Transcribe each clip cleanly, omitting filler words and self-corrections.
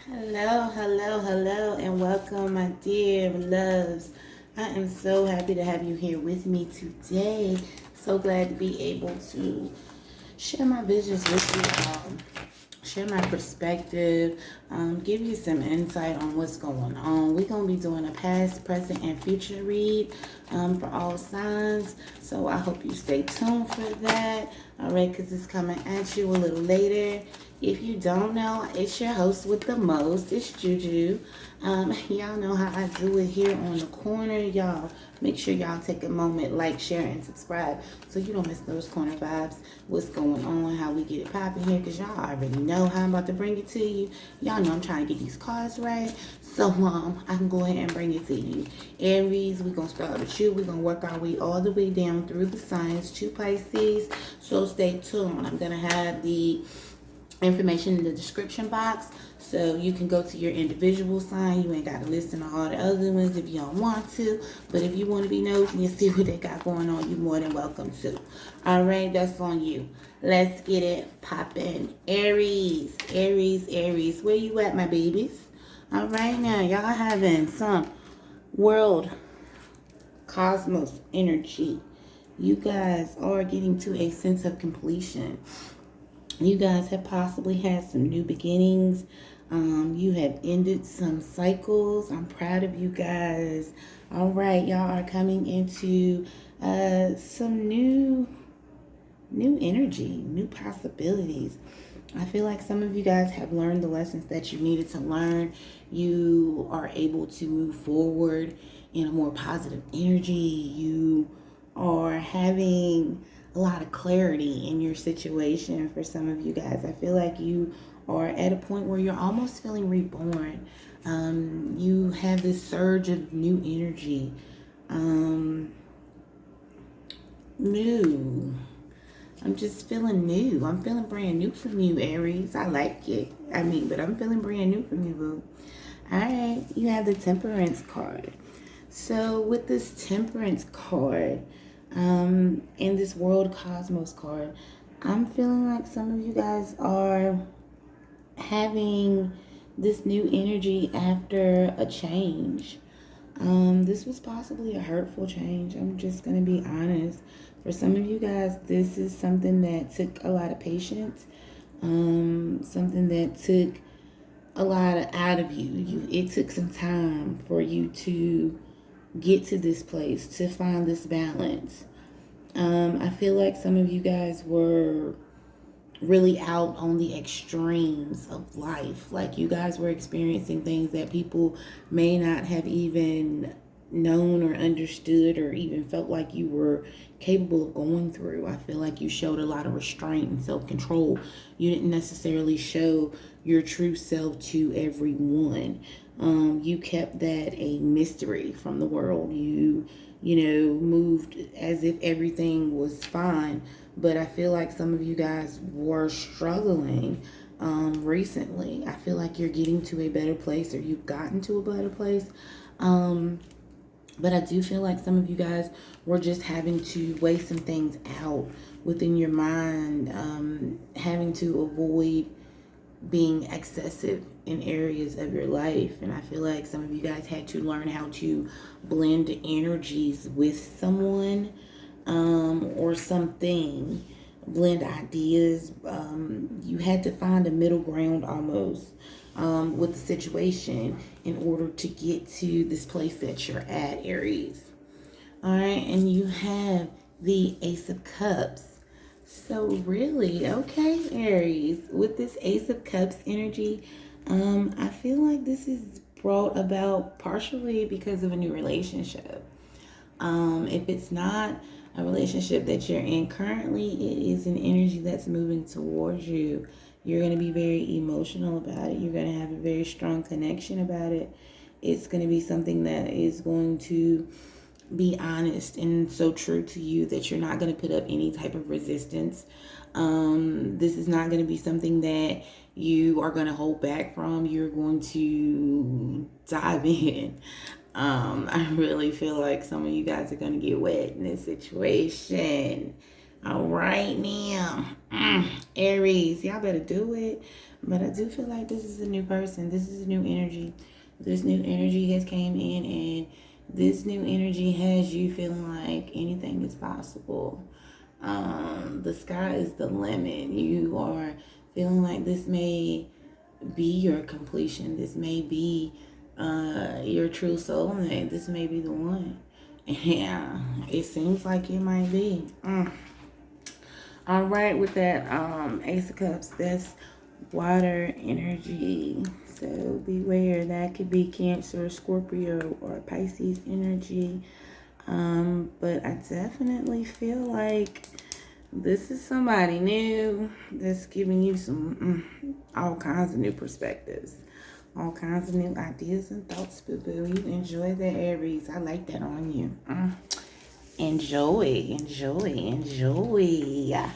Hello, hello, hello, and welcome, my dear loves. I am so happy to have you here with me today. So glad to be able to share my visions with you, share my perspective, give you some insight on what's going on. We're going to be doing a past, present, and future read for all signs. So I hope you stay tuned for that. All right, because it's coming at you a little later. If you don't know, it's your host with the most. It's Juju. Y'all know how I do it here on the corner. Y'all make sure y'all take a moment, like, share, and subscribe so you don't miss those corner vibes. What's going on, how we get it popping here, because y'all already know how I'm about to bring it to you. Y'all know I'm trying to get these cards right. So I can go ahead and bring it to you. Aries, we're going to start with you. We're going to work our way all the way down through the signs to Pisces. So stay tuned. I'm going to have the information in the description box so you can go to your individual sign. You ain't got to listen to all the other ones if you don't want to, but if you want to be nosy and see what they got going on, you're more than welcome to. All right, that's on you. Let's get it popping. Aries, Aries, Aries, where you at, my babies? All right, now y'all having some world cosmos energy. You guys are getting to a sense of completion. You guys have possibly had some new beginnings. You have ended some cycles. I'm proud of you guys. All right, y'all are coming into some new energy, new possibilities. I feel like some of you guys have learned the lessons that you needed to learn. You are able to move forward in a more positive energy. You are having a lot of clarity in your situation. For some of you guys, I feel like you are at a point where you're almost feeling reborn. You have this surge of new energy. New. I'm just feeling new. I'm feeling brand new from you, Aries. I like it. But I'm feeling brand new from you, boo. All right, you have the Temperance card. So with this Temperance card, and this World Cosmos card, I'm feeling like some of you guys are having this new energy after a change. This was possibly a hurtful change. I'm just going to be honest. For some of you guys, this is something that took a lot of patience. Something that took a lot out of you. It took some time for you to get to this place, to find this balance. I feel like some of you guys were really out on the extremes of life. Like you guys were experiencing things that people may not have even known or understood or even felt like you were capable of going through. I feel like you showed a lot of restraint and self-control. You didn't necessarily show your true self to everyone. You kept that a mystery from the world. You moved as if everything was fine. But I feel like some of you guys were struggling recently. I feel like you're getting to a better place, or you've gotten to a better place. But I do feel like some of you guys were just having to weigh some things out within your mind, having to avoid being excessive in areas of your life. And I feel like some of you guys had to learn how to blend energies with someone or something, blend ideas. You had to find a middle ground almost with the situation in order to get to this place that you're at, Aries. All right, and you have the Ace of Cups. So really, okay, Aries, with this Ace of Cups energy, I feel like this is brought about partially because of a new relationship. If it's not a relationship that you're in currently, it is an energy that's moving towards you. You're going to be very emotional about it. You're going to have a very strong connection about it. It's going to be something that is going to be honest and so true to you that you're not going to put up any type of resistance. This is not going to be something that you are going to hold back from. You're going to dive in. I really feel like some of you guys are going to get wet in this situation. All right, now, Aries, y'all better do it. But I do feel like this is a new person. This is a new energy. This new energy has came in, and this new energy has you feeling like anything is possible. The sky is the limit. You are feeling like this may be your completion. This may be your true soulmate. This may be the one. Yeah, it seems like it might be. All right, with that Ace of Cups, that's water energy. So beware, that could be Cancer, Scorpio, or Pisces energy. But I definitely feel like this is somebody new that's giving you some all kinds of new perspectives, all kinds of new ideas and thoughts, boo-boo. You enjoy the Aries. I like that on you. Enjoy, enjoy, enjoy.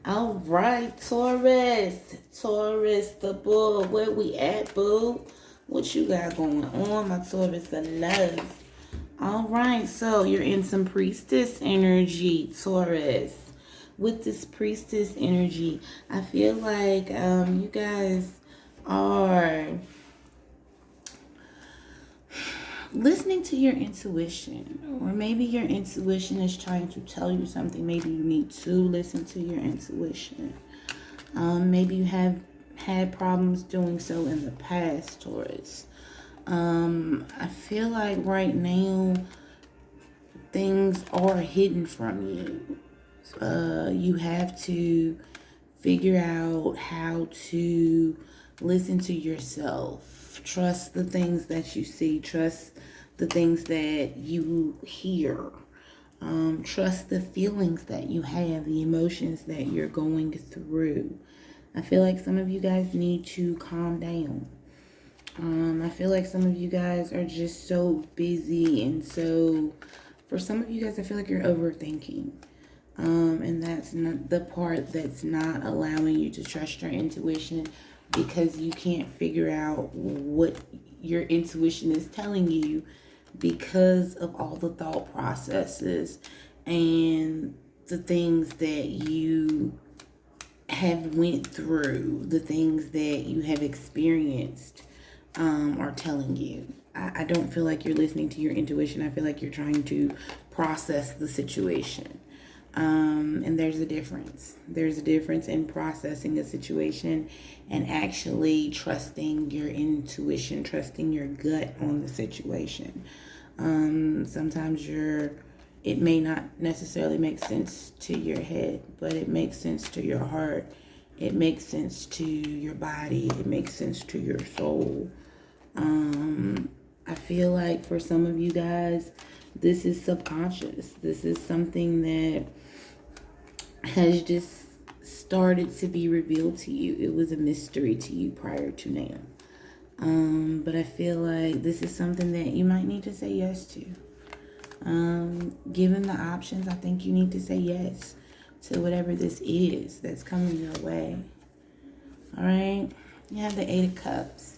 All right, Taurus. Taurus, the bull. Where we at, boo? What you got going on, my Taurus of love? All right, so you're in some priestess energy, Taurus. With this priestess energy, I feel like you guys are listening to your intuition, or maybe your intuition is trying to tell you something. Maybe you need to listen to your intuition. Maybe you have had problems doing so in the past, Taurus. I feel like right now things are hidden from you. You have to figure out how to listen to yourself. Trust the things that you see. Trust the things that you hear. Trust the feelings that you have, the emotions that you're going through. I feel like some of you guys need to calm down. I feel like some of you guys are just so busy, and so for some of you guys, I feel like you're overthinking. And that's not the part that's not allowing you to trust your intuition, because you can't figure out what your intuition is telling you because of all the thought processes and the things that you have went through, the things that you have experienced are telling you. I don't feel like you're listening to your intuition. I feel like you're trying to process the situation. And there's a difference. There's a difference in processing a situation and actually trusting your intuition, trusting your gut on the situation. Sometimes it may not necessarily make sense to your head, but it makes sense to your heart. It makes sense to your body. It makes sense to your soul. I feel like for some of you guys, this is subconscious. This is something that has just started to be revealed to you. It was a mystery to you prior to now. But I feel like this is something that you might need to say yes to. Given the options, I think you need to say yes to whatever this is that's coming your way. All right. You have the Eight of Cups.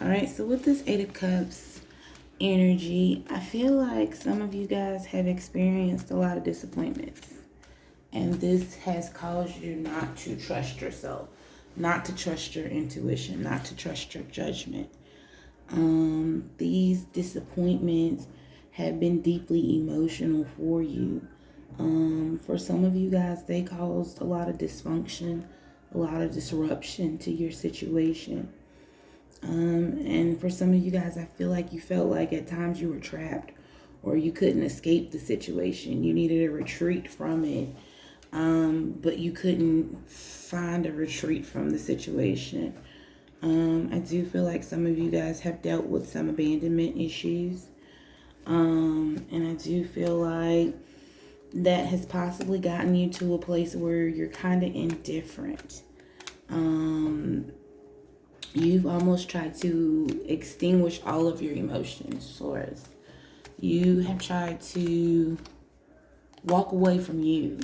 All right. So with this Eight of Cups energy, I feel like some of you guys have experienced a lot of disappointments. And this has caused you not to trust yourself, not to trust your intuition, not to trust your judgment. These disappointments have been deeply emotional for you. For some of you guys, they caused a lot of dysfunction, a lot of disruption to your situation. And for some of you guys, I feel like you felt like at times you were trapped, or you couldn't escape the situation. You needed a retreat from it. But you couldn't find a retreat from the situation. I do feel like some of you guys have dealt with some abandonment issues. And I do feel like that has possibly gotten you to a place where you're kind of indifferent. You've almost tried to extinguish all of your emotions, Taurus. You have tried to walk away from you.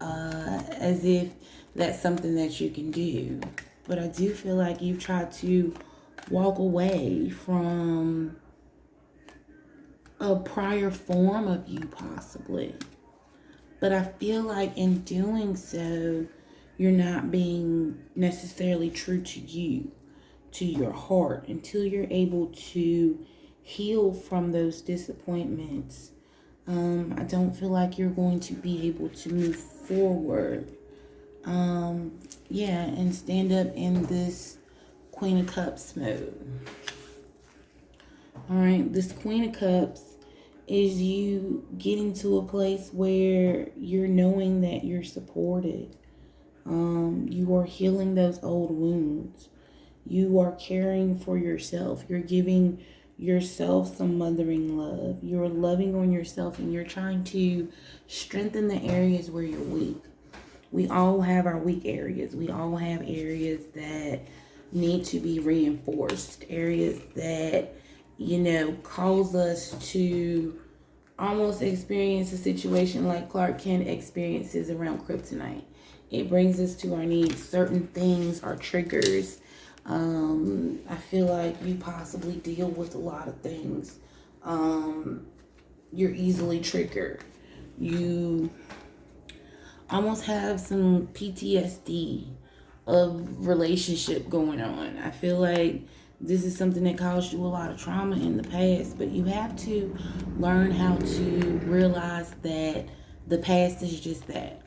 As if that's something that you can do. But I do feel like you've tried to walk away from a prior form of you, possibly. But I feel like in doing so, you're not being necessarily true to you, to your heart, until you're able to heal from those disappointments. I don't feel like you're going to be able to move forward. Yeah, and stand up in this Queen of Cups mode. All right, this Queen of Cups is you getting to a place where you're knowing that you're supported. You are healing those old wounds. You are caring for yourself. You're giving yourself some mothering love. You're loving on yourself, and you're trying to strengthen the areas where you're weak. We all have our weak areas. We all have areas that need to be reinforced, areas that, cause us to almost experience a situation like Clark Kent experiences around kryptonite. It brings us to our knees. Certain things are triggers. I feel like you possibly deal with a lot of things. You're easily triggered. You almost have some PTSD of relationship going on. I feel like this is something that caused you a lot of trauma in the past, but you have to learn how to realize that the past is just that.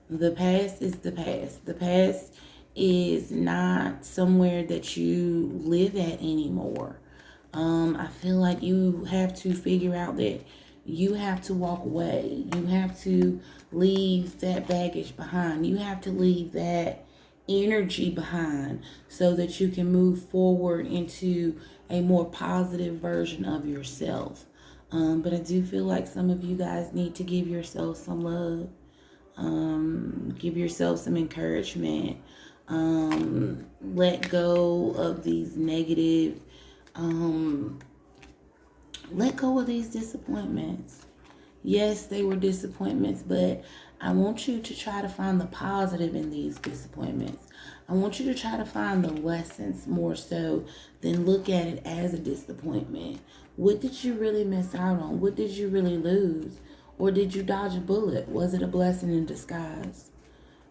The past is the past. The past is not somewhere that you live at anymore. I feel like you have to figure out that you have to walk away. You have to leave that baggage behind. You have to leave that energy behind so that you can move forward into a more positive version of yourself. But I do feel like some of you guys need to give yourself some love. Give yourself some encouragement. Let go of these negative, let go of these disappointments. Yes, they were disappointments, but I want you to try to find the positive in these disappointments. I want you to try to find the lessons more so than look at it as a disappointment. What did you really miss out on? What did you really lose? Or did you dodge a bullet? Was it a blessing in disguise?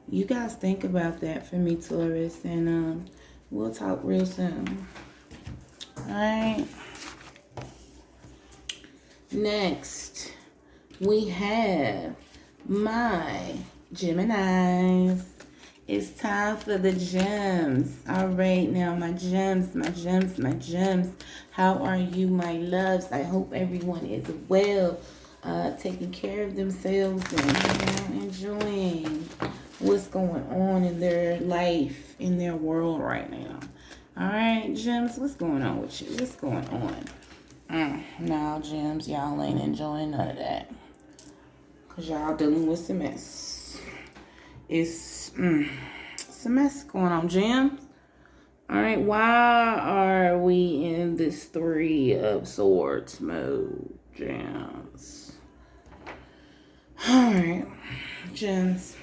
You guys think about that for me, Taurus, and we'll talk real soon. All right. Next, we have my Geminis. It's time for the gems. All right, now my gems. How are you, my loves? I hope everyone is well, taking care of themselves and enjoying what's going on in their life, in their world right now. All right, gems, what's going on with you? What's going on? No, gems, y'all ain't enjoying none of that. Because y'all dealing with some mess. It's some mess going on, gems. Alright, why are we in this Three of Swords mode, gems? Alright, gems.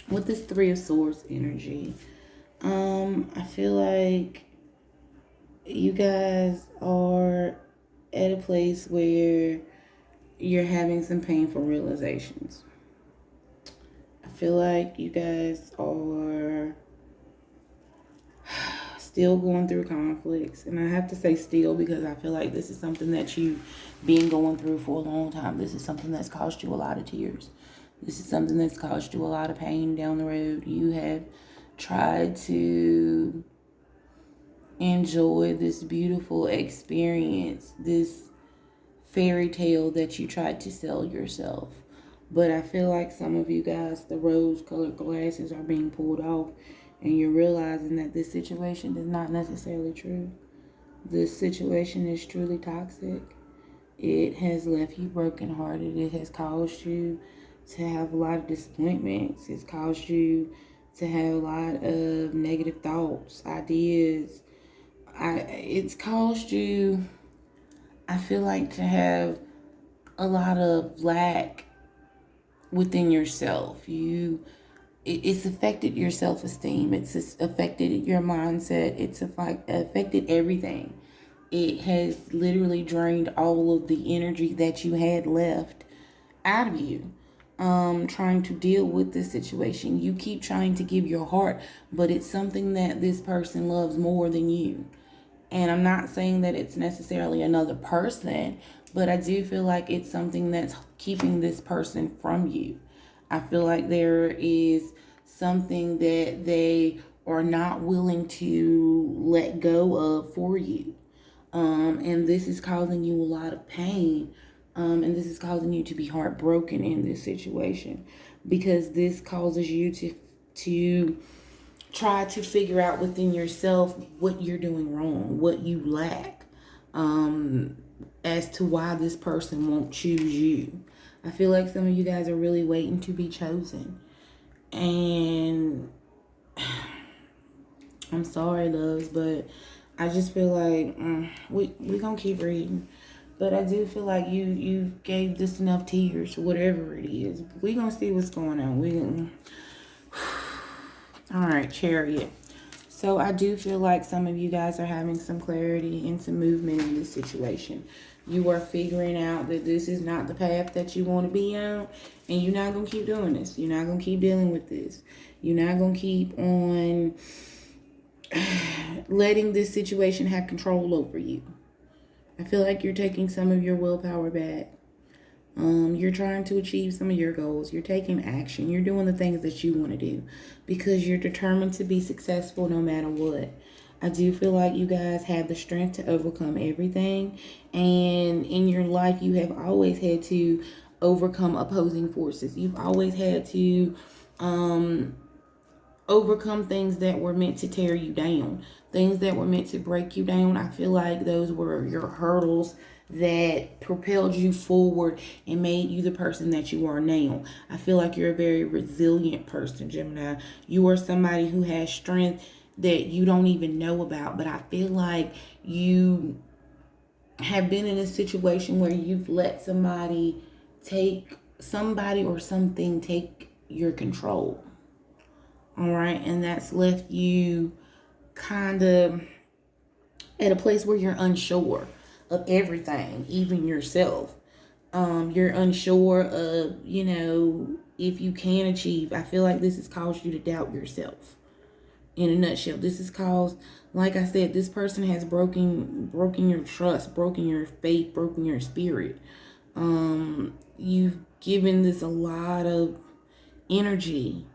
With this Three of Swords energy, I feel like you guys are at a place where you're having some painful realizations. I feel like you guys are still going through conflicts. And I have to say still because I feel like this is something that you've been going through for a long time. This is something that's caused you a lot of tears. This is something that's caused you a lot of pain down the road. You have tried to enjoy this beautiful experience, this fairy tale that you tried to sell yourself. But I feel like some of you guys, the rose-colored glasses are being pulled off, and you're realizing that this situation is not necessarily true. This situation is truly toxic. It has left you brokenhearted. It has caused you to have a lot of disappointments. It's caused you to have a lot of negative thoughts, ideas. It's caused you, I feel like, to have a lot of lack within yourself. It's affected your self-esteem. It's affected your mindset. It's affected everything. It has literally drained all of the energy that you had left out of you. trying to deal with this situation. You keep trying to give your heart, but it's something that this person loves more than you. And I'm not saying that it's necessarily another person, but I do feel like it's something that's keeping this person from you. I feel like there is something that they are not willing to let go of for you. And this is causing you a lot of pain. And this is causing you to be heartbroken in this situation, because this causes you to try to figure out within yourself what you're doing wrong, what you lack, as to why this person won't choose you. I feel like some of you guys are really waiting to be chosen. And I'm sorry, loves, but I just feel like we're going to keep reading. But I do feel like you gave this enough tears, whatever it is. We're going to see what's going on. All right, Chariot. So I do feel like some of you guys are having some clarity and some movement in this situation. You are figuring out that this is not the path that you want to be on, and you're not going to keep doing this. You're not going to keep dealing with this. You're not going to keep on letting this situation have control over you. I feel like you're taking some of your willpower back. You're trying to achieve some of your goals. You're taking action. You're doing the things that you want to do because you're determined to be successful no matter what. I do feel like you guys have the strength to overcome everything. And in your life, you have always had to overcome opposing forces. You've always had to overcome things that were meant to tear you down, things that were meant to break you down. I feel like those were your hurdles that propelled you forward and made you the person that you are now. I feel like you're a very resilient person, Gemini. You are somebody who has strength that you don't even know about, but I feel like you have been in a situation where you've let somebody or something take your control. All right, and that's left you kind of at a place where you're unsure of everything, even yourself. You're unsure of, if you can achieve. I feel like this has caused you to doubt yourself. In a nutshell, this has caused, like I said, this person has broken your trust, broken your faith, broken your spirit. You've given this a lot of energy.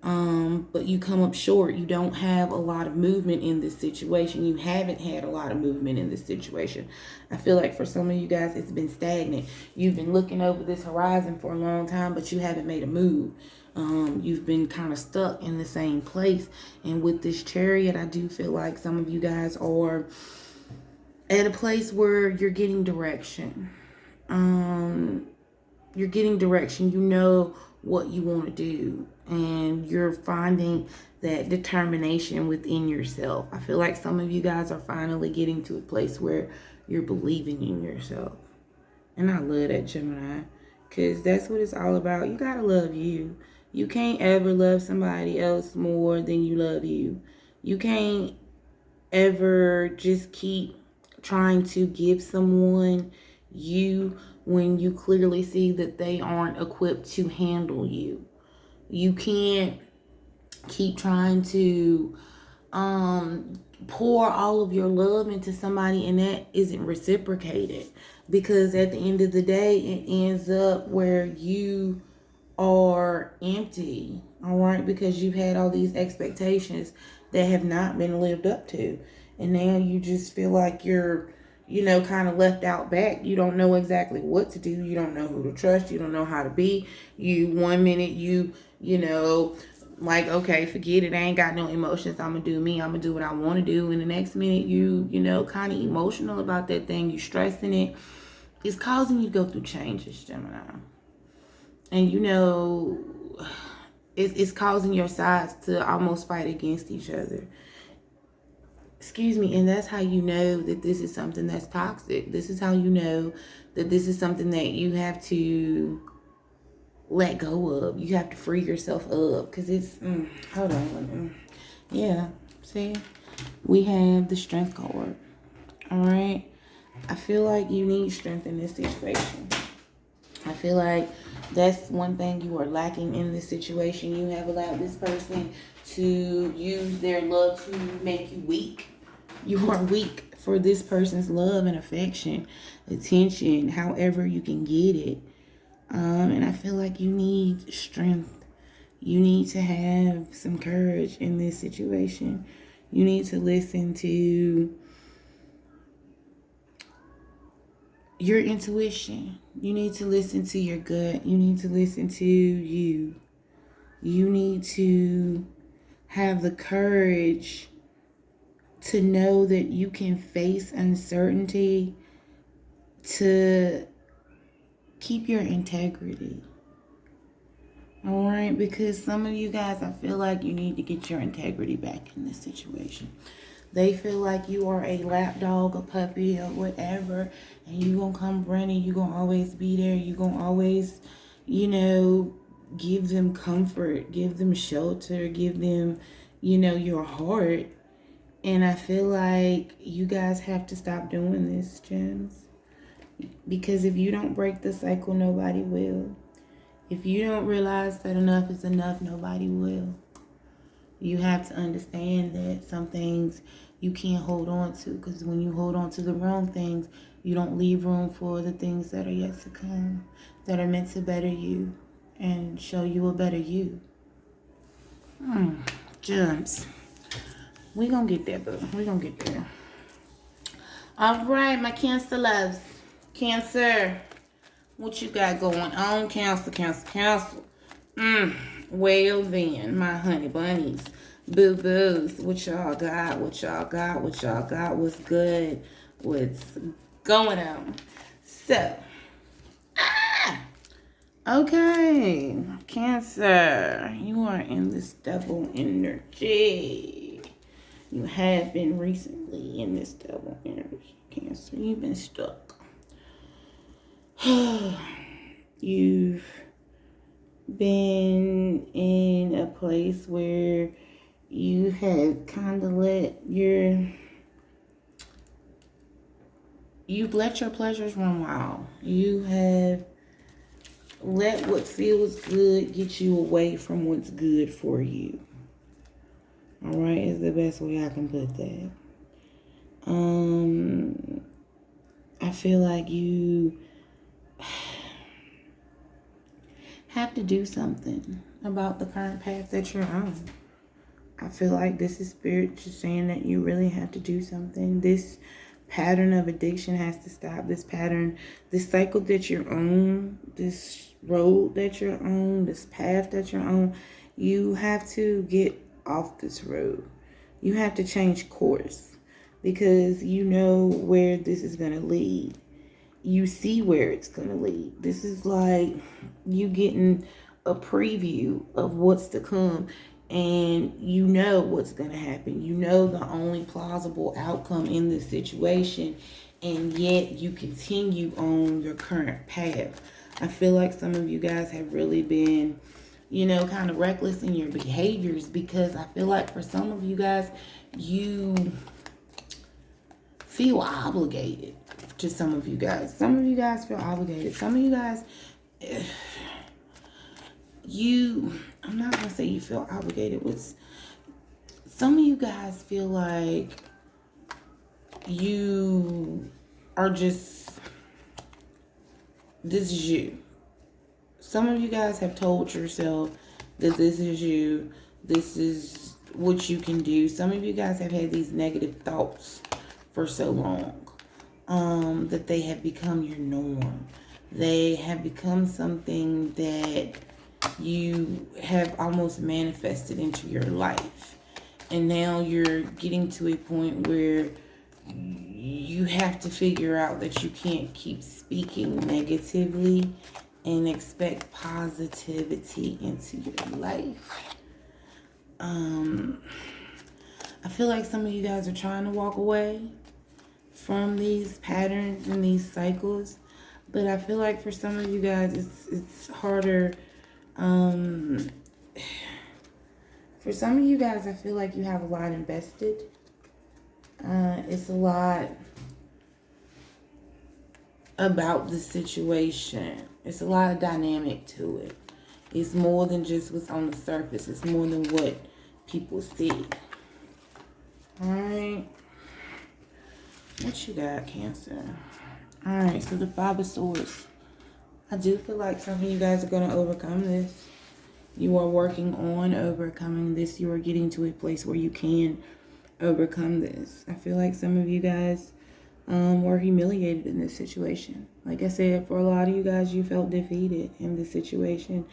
But you come up short. You don't have a lot of movement in this situation. You haven't had a lot of movement in this situation. I feel like for some of you guys, it's been stagnant. You've been looking over this horizon for a long time, but you haven't made a move. You've been kind of stuck in the same place. And with this Chariot, I do feel like some of you guys are at a place where you're getting direction. You're getting direction. You know what you want to do, and you're finding that determination within yourself. I feel like some of you guys are finally getting to a place where you're believing in yourself. And I love that, Gemini, because that's what it's all about. You gotta love you. You can't ever love somebody else more than you love you. You can't ever just keep trying to give someone you when you clearly see that they aren't equipped to handle you. You can't keep trying to pour all of your love into somebody and that isn't reciprocated, because at the end of the day, it ends up where you are empty, all right, because you've had all these expectations that have not been lived up to, and now you just feel like you're kind of left out back. You don't know exactly what to do. You don't know who to trust. You don't know how to be. One minute like, okay, forget it. I ain't got no emotions. I'm going to do me. I'm going to do what I want to do. And the next minute you kind of emotional about that thing. You stressing it. It's causing you to go through changes, Gemini. And it's causing your sides to almost fight against each other. Excuse me, and that's how you know that this is something that's toxic. This is how you know that this is something that you have to let go of. You have to free yourself up, because it's, hold on. Yeah, see? We have the Strength card. All right? I feel like you need strength in this situation. I feel like That's one thing you are lacking in this situation. You have allowed this person to use their love to make you weak. You are weak for this person's love and affection, attention, however you can get it. And I feel like you need strength. You need to have some courage in this situation. You need to listen to your intuition. You need to listen to your gut. You need to listen to you. You need to have the courage to know that you can face uncertainty, to keep your integrity. All right, because some of you guys, I feel like you need to get your integrity back in this situation. They feel like you are a lapdog, a puppy, or whatever, and you gonna come running. You gonna always be there. You gonna always, give them comfort, give them shelter, give them, your heart. And I feel like you guys have to stop doing this, gems. Because if you don't break the cycle, nobody will. If you don't realize that enough is enough, nobody will. You have to understand that some things you can't hold on to, because when you hold on to the wrong things, you don't leave room for the things that are yet to come, that are meant to better you and show you a better you. Gems. We gonna get there, boo. We gonna get there. All right, my Cancer loves. Cancer. What you got going on? Cancer. Well then, my honey bunnies. Boo-boos. What y'all got? What's good? What's going on? So, okay. Cancer. You are in this double energy. You have been recently in this double energy, Cancer. You've been stuck. You've been in a place where you have kind of you've let your pleasures run wild. You have let what feels good get you away from what's good for you. All right, is the best way I can put that. I feel like you have to do something about the current path that you're on. I feel like this is spirit just saying that you really have to do something. This pattern of addiction has to stop. This pattern, this cycle that you're on, this road that you're on, this path that you're on, you have to get off this road. You have to change course because you know where this is going to lead. You see where it's going to lead. This is like you getting a preview of what's to come, and you know what's going to happen. You know the only plausible outcome in this situation, and yet you continue on your current path. I feel like some of you guys have really been, kind of reckless in your behaviors, because I feel like for some of you guys, you feel obligated to some of you guys. Some of you guys feel obligated. Some of you guys, I'm not going to say you feel obligated. Some of you guys feel like you are just, this is you. Some of you guys have told yourself that this is you. This is what you can do. Some of you guys have had these negative thoughts for so long that they have become your norm. They have become something that you have almost manifested into your life. And now you're getting to a point where you have to figure out that you can't keep speaking negatively and expect positivity into your life. I feel like some of you guys are trying to walk away from these patterns and these cycles, but I feel like for some of you guys it's harder. For some of you guys, I feel like you have a lot invested. It's a lot about the situation. It's a lot of dynamic to it. It's more than just what's on the surface. It's more than what people see. Alright. What you got, Cancer? Alright, so the Five of Swords. I do feel like some of you guys are going to overcome this. You are working on overcoming this. You are getting to a place where you can overcome this. I feel like some of you guys were humiliated in this situation. Like I said, for a lot of you guys, you felt defeated in this situation.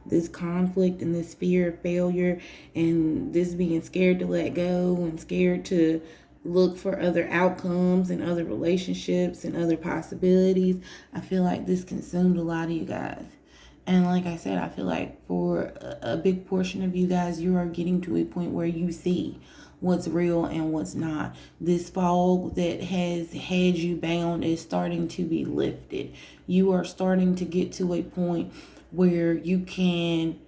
This conflict and this fear of failure and this being scared to let go and scared to look for other outcomes and other relationships and other possibilities. I feel like this consumed a lot of you guys. And like I said, I feel like for a big portion of you guys, you are getting to a point where you see what's real and what's not. This fog that has had you bound is starting to be lifted. You are starting to get to a point where you can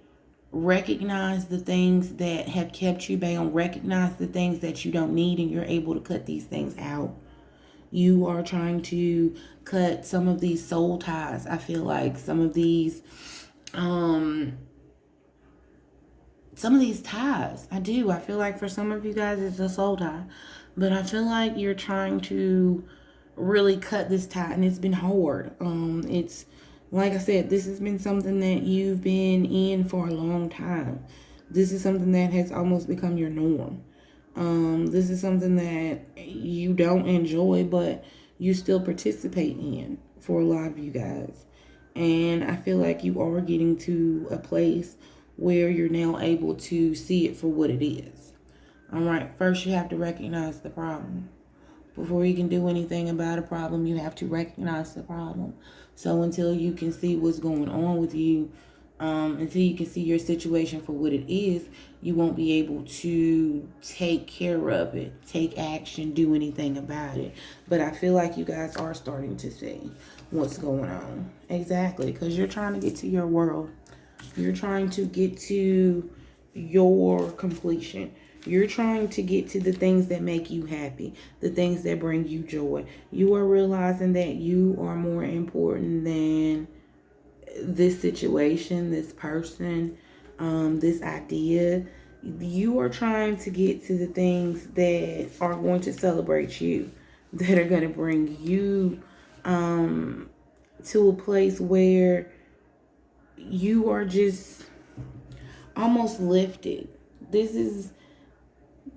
recognize the things that have kept you bound, recognize the things that you don't need, and you're able to cut these things out. You are trying to cut some of these soul ties. I feel like some of these ties. I do. I feel like for some of you guys it's a soul tie. But I feel like you're trying to really cut this tie, and it's been hard. It's like I said, this has been something that you've been in for a long time. This is something that has almost become your norm. This is something that you don't enjoy, but you still participate in for a lot of you guys. And I feel like you are getting to a place where you're now able to see it for what it is. All right, first you have to recognize the problem. Before you can do anything about a problem, you have to recognize the problem. So until you can see what's going on with you, until you can see your situation for what it is, you won't be able to take care of it, take action, do anything about it. But I feel like you guys are starting to see what's going on. Exactly, because you're trying to get to your world. You're trying to get to your completion. You're trying to get to the things that make you happy, the things that bring you joy. You are realizing that you are more important than this situation, this person, this idea. You are trying to get to the things that are going to celebrate you, that are going to bring you to a place where you are just almost lifted. This is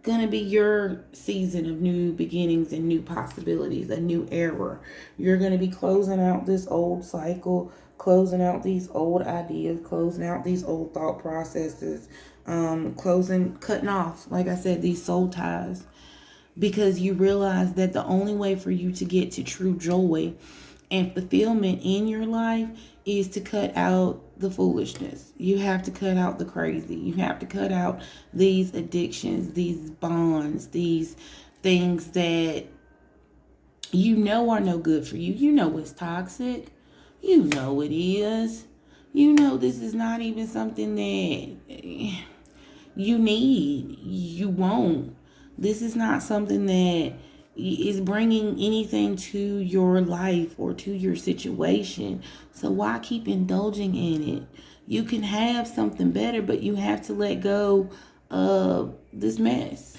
gonna be your season of new beginnings and new possibilities, a new era. You're gonna be closing out this old cycle, closing out these old ideas, closing out these old thought processes, cutting off, like I said, these soul ties, because you realize that the only way for you to get to true joy and fulfillment in your life is to cut out the foolishness. You have to cut out the crazy. You have to cut out these addictions, these bonds, these things that you know are no good for you. You know it's toxic. You know it is. You know this is not even something that you need. You won't. This is not something that is bringing anything to your life or to your situation. So why keep indulging in it? You can have something better, but you have to let go of this mess.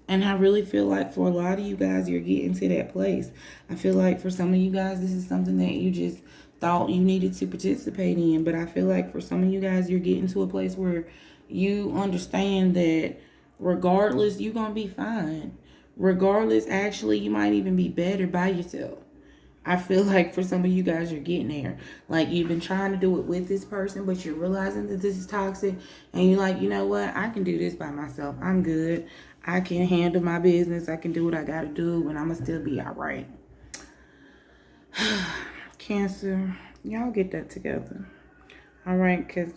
And I really feel like for a lot of you guys, you're getting to that place. I feel like for some of you guys, this is something that you just thought you needed to participate in. But I feel like for some of you guys, you're getting to a place where you understand that regardless, you're going to be fine. Regardless, actually, you might even be better by yourself. I feel like for some of you guys, you're getting there. Like, you've been trying to do it with this person, but you're realizing that this is toxic. And you're like, you know what? I can do this by myself. I'm good. I can handle my business. I can do what I got to do, and I'm going to still be all right. Cancer, y'all get that together. All right? Because,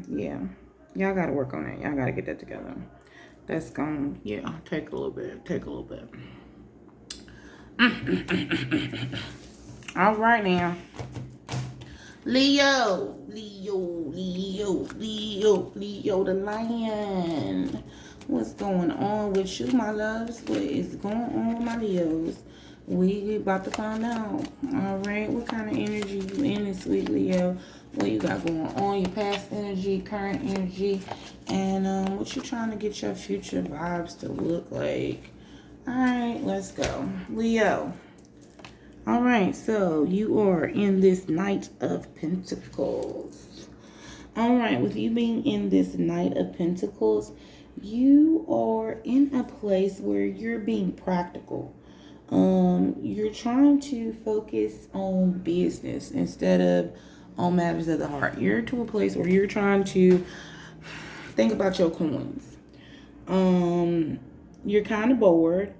yeah. Y'all got to work on that. Y'all got to get that together. That's going to, yeah, take a little bit. All right now. Leo the lion. What's going on with you, my loves? What is going on with my Leos? We about to find out. All right, what kind of energy you in this week, Leo? What you got going on? Your past energy, current energy, and what you trying to get your future vibes to look like? All right, let's go, Leo. All right, so you are in this Knight of Pentacles. All right, with you being in this Knight of Pentacles, you are in a place where you're being practical. You're trying to focus on business instead of on matters of the heart. You're to a place where you're trying to think about your coins. You're kind of bored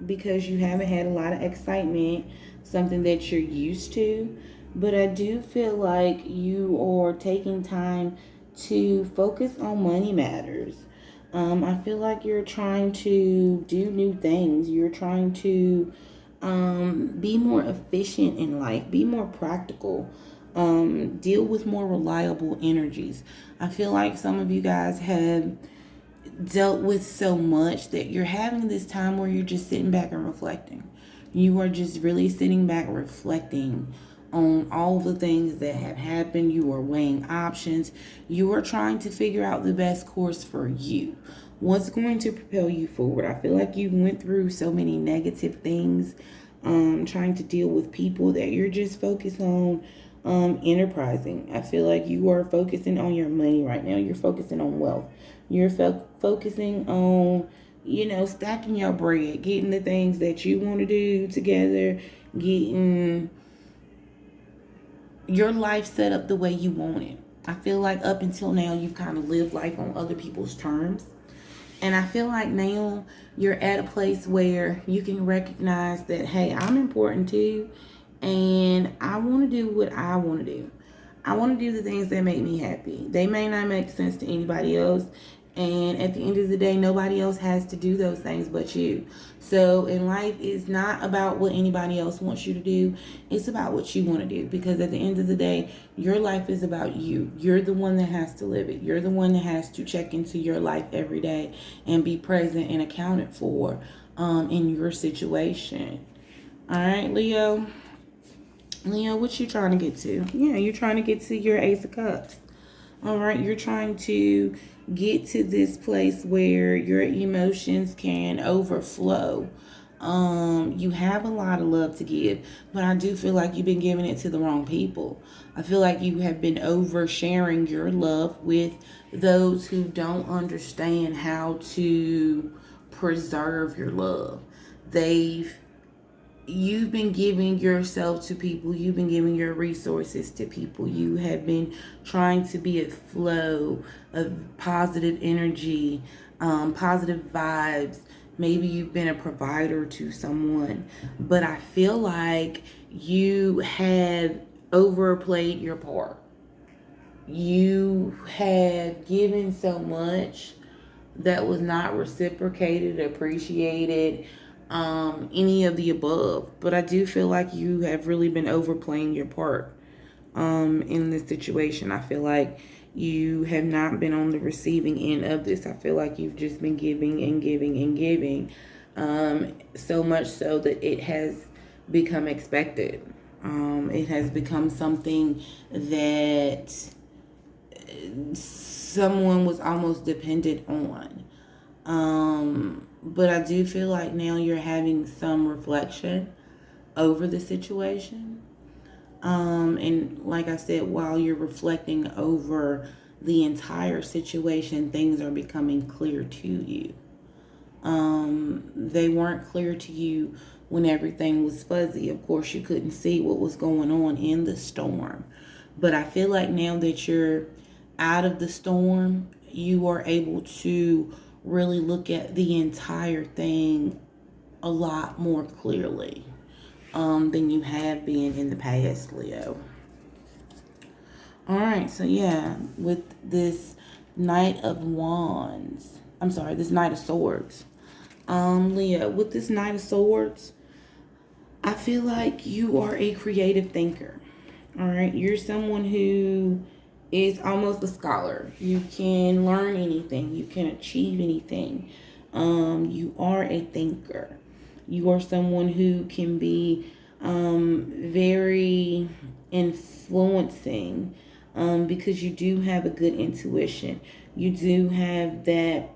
because you haven't had a lot of excitement, something that you're used to. But I do feel like you are taking time to focus on money matters. I feel like you're trying to do new things. You're trying to be more efficient in life, be more practical, deal with more reliable energies. I feel like some of you guys have dealt with so much that you're having this time where you're just sitting back and reflecting. You are just really sitting back reflecting on all the things that have happened. You are weighing options. You are trying to figure out the best course for you. What's going to propel you forward? I feel like you went through so many negative things, trying to deal with people, that you're just focused on enterprising. I feel like you are focusing on your money right now. You're focusing on wealth. You're focusing on, stacking your bread, getting the things that you want to do together, getting your life set up the way you want it. I feel like up until now, you've kind of lived life on other people's terms. And I feel like now you're at a place where you can recognize that, hey, I'm important too. And I want to do what I want to do. I want to do the things that make me happy. They may not make sense to anybody else. And at the end of the day, nobody else has to do those things but you. So in life, it's not about what anybody else wants you to do. It's about what you want to do. Because at the end of the day, your life is about you. You're the one that has to live it. You're the one that has to check into your life every day and be present and accounted for in your situation. All right, Leo. Leo, what you trying to get to? Yeah, you're trying to get to your Ace of Cups. All right, you're trying to get to this place where your emotions can overflow. You have a lot of love to give, but I do feel like you've been giving it to the wrong people. I feel like you have been oversharing your love with those who don't understand how to preserve your love. You've been giving yourself to people. You've been giving your resources to people. You have been trying to be a flow of positive energy, positive vibes. Maybe you've been a provider to someone. But I feel like you have overplayed your part. You have given so much that was not reciprocated, appreciated, any of the above. But I do feel like you have really been overplaying your part in this situation. I feel like you have not been on the receiving end of this. I feel like you've just been giving and giving and giving, so much so that it has become expected. It has become something that someone was almost dependent on. But I do feel like now you're having some reflection over the situation. And like I said, while you're reflecting over the entire situation, things are becoming clear to you. They weren't clear to you when everything was fuzzy. Of course, you couldn't see what was going on in the storm. But I feel like now that you're out of the storm, you are able to really look at the entire thing a lot more clearly than you have been in the past, Leo. All right, so yeah, with this Knight of Wands, this Knight of Swords. Leo, with this Knight of Swords, I feel like you are a creative thinker. All right, you're someone who is almost a scholar. You can learn anything. You can achieve anything. You are a thinker. You are someone who can be very influencing because you do have a good intuition. You do have that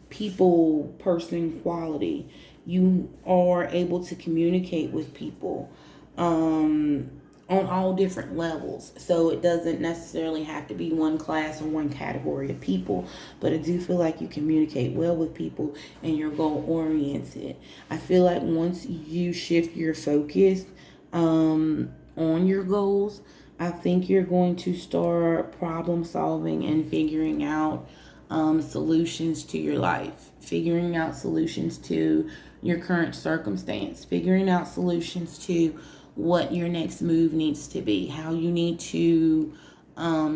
people person quality. You are able to communicate with people on all different levels. So it doesn't necessarily have to be one class or one category of people, but I do feel like you communicate well with people and you're goal oriented. I feel like once you shift your focus on your goals, I think you're going to start problem solving and figuring out solutions to your life, figuring out solutions to your current circumstance, figuring out solutions to what your next move needs to be, how you need to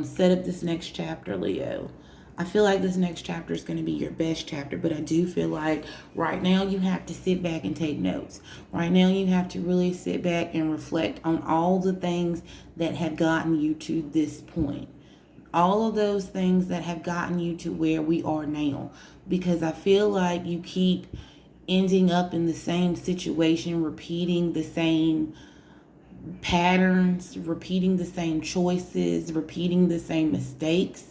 set up this next chapter, Leo. I feel like this next chapter is going to be your best chapter, but I do feel like right now you have to sit back and take notes. Right now you have to really sit back and reflect on all the things that have gotten you to this point. All of those things that have gotten you to where we are now. Because I feel like you keep ending up in the same situation, repeating the same patterns, repeating the same choices, repeating the same mistakes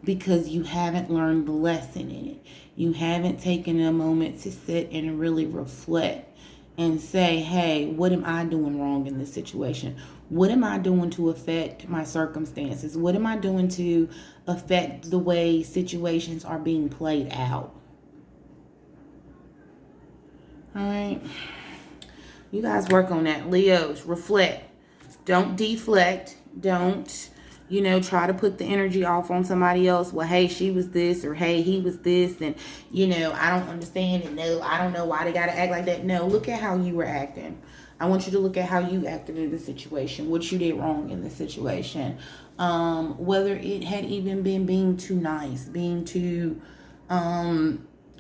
because you haven't learned the lesson in it. You haven't taken a moment to sit and really reflect and say, hey, what am I doing wrong in this situation? What am I doing to affect my circumstances? What am I doing to affect the way situations are being played out? All right. You guys work on that. Leos, reflect. Don't deflect. Don't, try to put the energy off on somebody else. Well, hey, she was this, or hey, he was this, and, I don't understand, and no, I don't know why they got to act like that. No, look at how you were acting. I want you to look at how you acted in the situation, what you did wrong in the situation. Whether it had even been being too nice, being too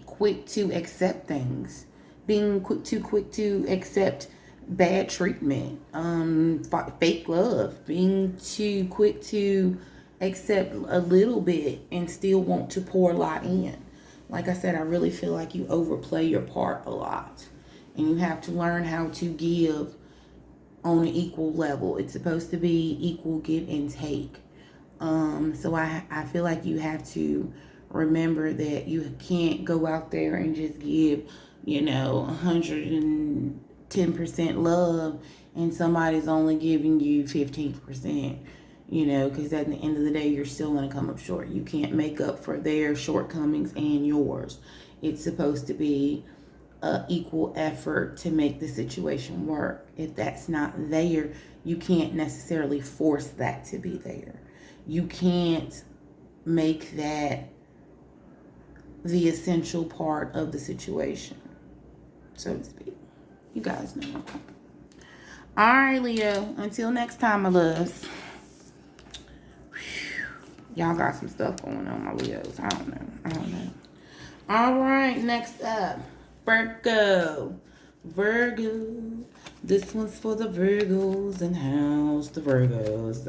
quick to accept things, being too quick to accept bad treatment, fake love, being too quick to accept a little bit and still want to pour a lot in. Like I said, I really feel like you overplay your part a lot. And you have to learn how to give on an equal level. It's supposed to be equal give and take. So I feel like you have to remember that you can't go out there and just give, 110% love and somebody's only giving you 15%, because at the end of the day, you're still going to come up short. You can't make up for their shortcomings and yours. It's supposed to be equal effort to make the situation work. If that's not there, you can't necessarily force that to be there. You can't make that the essential part of the situation, so to speak. You guys know. All right, Leo. Until next time, my loves. Y'all got some stuff going on, my Leos. I don't know. All right, next up. Virgo. This one's for the Virgos and house. The Virgos.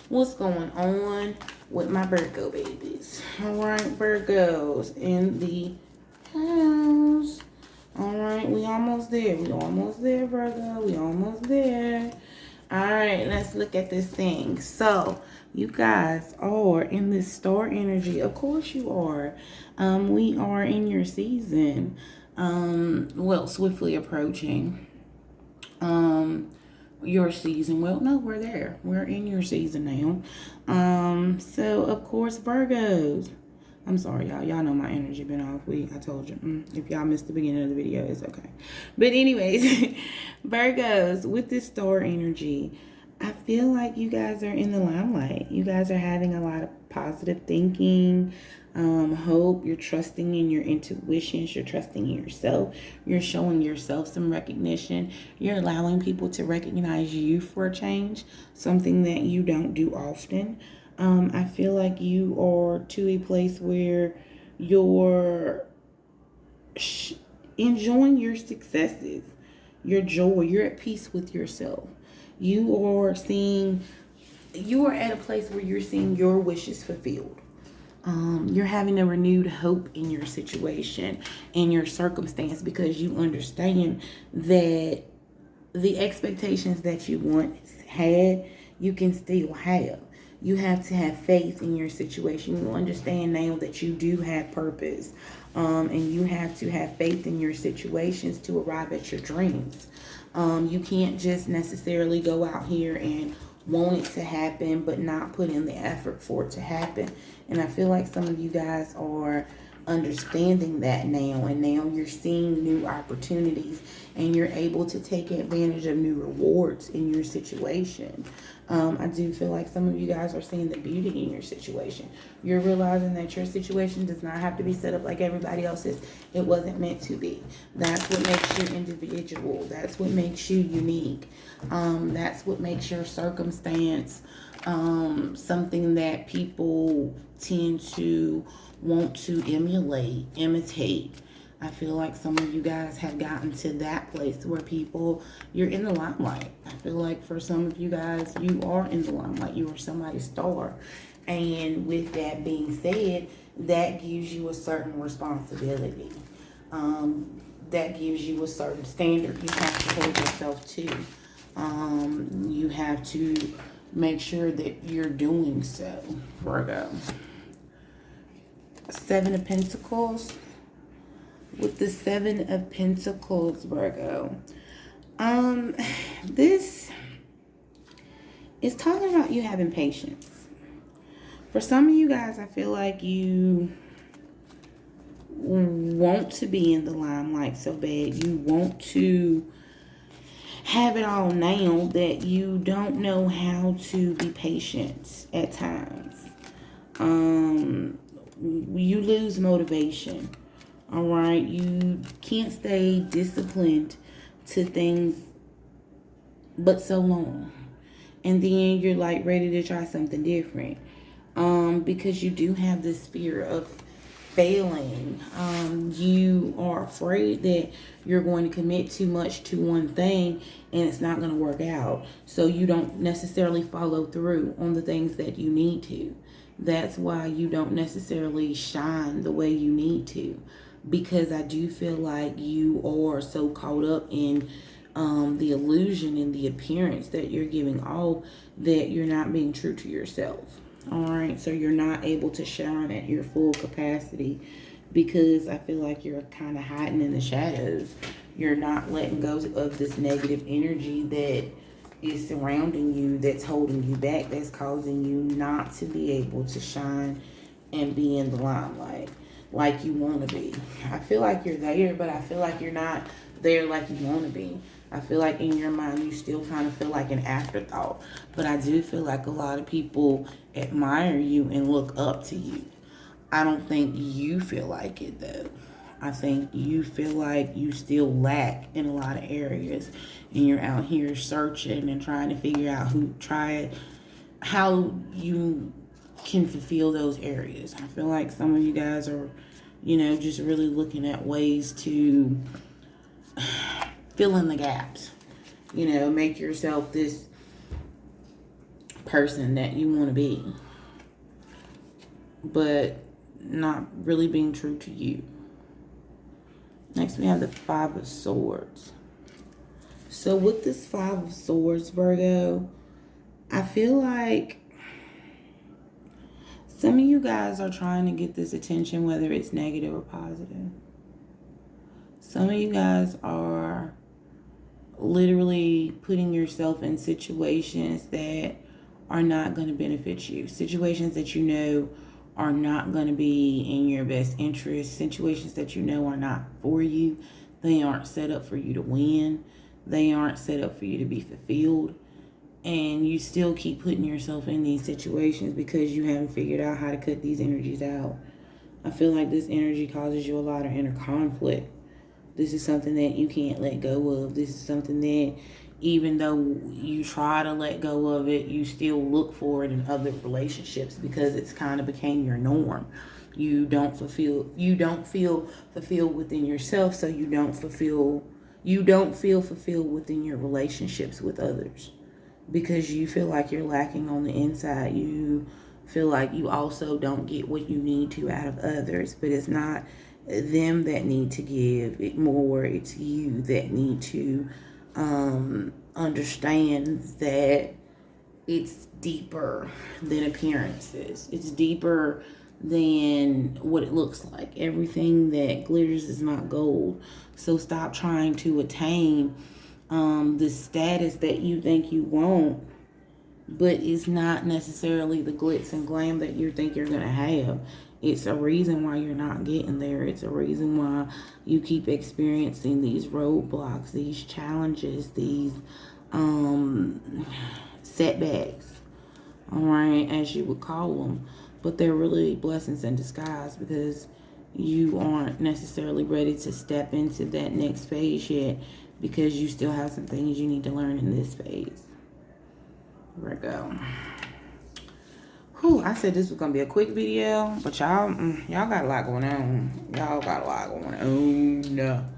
What's going on with my Virgo babies? All right, Virgos in the house. All right, we almost there. Virgo. We almost there. All right, let's look at this thing. So, you guys are in this star energy. Of course you are. We are in your season. Swiftly approaching your season. Well, no, we're there. We're in your season now. So, of course, Virgos. I'm sorry, y'all. Y'all know my energy been off. I told you. If y'all missed the beginning of the video, it's okay. But anyways, Virgos, with this star energy, I feel like you guys are in the limelight. You guys are having a lot of positive thinking, hope. You're trusting in your intuitions. You're trusting in yourself. You're showing yourself some recognition. You're allowing people to recognize you for a change, something that you don't do often. I feel like you are to a place where you're enjoying your successes, your joy. You're at peace with yourself. You are at a place where you're seeing your wishes fulfilled. You're having a renewed hope in your situation, in your circumstance, because you understand that the expectations that you once had, you can still have. You have to have faith in your situation. You understand now that you do have purpose. And you have to have faith in your situations to arrive at your dreams. You can't just necessarily go out here and want it to happen, but not put in the effort for it to happen. And I feel like some of you guys are understanding that now, and now you're seeing new opportunities and you're able to take advantage of new rewards in your situation. I do feel like some of you guys are seeing the beauty in your situation. You're realizing that your situation does not have to be set up like everybody else's. It wasn't meant to be. That's what makes you individual. That's what makes you unique. That's what makes your circumstance something that people tend to want to emulate, imitate. I feel like some of you guys have gotten to that place where you're in the limelight. I feel like for some of you guys, you are in the limelight. You are somebody's star. And with that being said, that gives you a certain responsibility. That gives you a certain standard you have to hold yourself to. You have to make sure that you're doing so, Virgo. Seven of Pentacles. With the Seven of Pentacles, Virgo. This is talking about you having patience. For some of you guys, I feel like you want to be in the limelight so bad. You want to have it all now that you don't know how to be patient at times. You lose motivation. All right, you can't stay disciplined to things but so long, and then you're like ready to try something different, because you do have this fear of failing. You are afraid that you're going to commit too much to one thing and it's not going to work out, so you don't necessarily follow through on the things that you need to. That's why you don't necessarily shine the way you need to, because I do feel like you are so caught up in the illusion and the appearance that you're giving off that you're not being true to yourself. All right, so you're not able to shine at your full capacity because I feel like you're kind of hiding in the shadows. You're not letting go of this negative energy that is surrounding you, that's holding you back, that's causing you not to be able to shine and be in the limelight like you want to be. I feel like you're there, but I feel like you're not there like you want to be. I feel like in your mind you still kind of feel like an afterthought, but I do feel like a lot of people admire you and look up to you. I don't think you feel like it though. I think you feel like you still lack in a lot of areas, and you're out here searching and trying to figure out how you can fulfill those areas. I feel like some of you guys are, just really looking at ways to fill in the gaps. Make yourself this person that you want to be, but not really being true to you. Next, we have the Five of Swords. So with this Five of Swords, Virgo, I feel like some of you guys are trying to get this attention, whether it's negative or positive. Some of you guys are literally putting yourself in situations that are not going to benefit you. Situations that you know are not going to be in your best interest. Situations that you know are not for you. They aren't set up for you to win. They aren't set up for you to be fulfilled. And you still keep putting yourself in these situations because you haven't figured out how to cut these energies out. I feel like this energy causes you a lot of inner conflict. This is something that you can't let go of. This is something that even though you try to let go of it, you still look for it in other relationships because it's kind of became your norm. You don't feel fulfilled within yourself, so you don't feel fulfilled within your relationships with others because you feel like you're lacking on the inside. You feel like you also don't get what you need to out of others, but it's not them that need to give it more, it's you that need to understand that it's deeper than appearances. It's deeper than what it looks like. Everything that glitters is not gold. So stop trying to attain the status that you think you want, but it's not necessarily the glitz and glam that you think you're gonna have. It's a reason why you're not getting there. It's a reason why you keep experiencing these roadblocks, these challenges, these setbacks, all right, as you would call them. But they're really blessings in disguise, because you aren't necessarily ready to step into that next phase yet, because you still have some things you need to learn in this phase. Virgo. Whew, I said this was gonna be a quick video, but y'all got a lot going on. Y'all got a lot going on.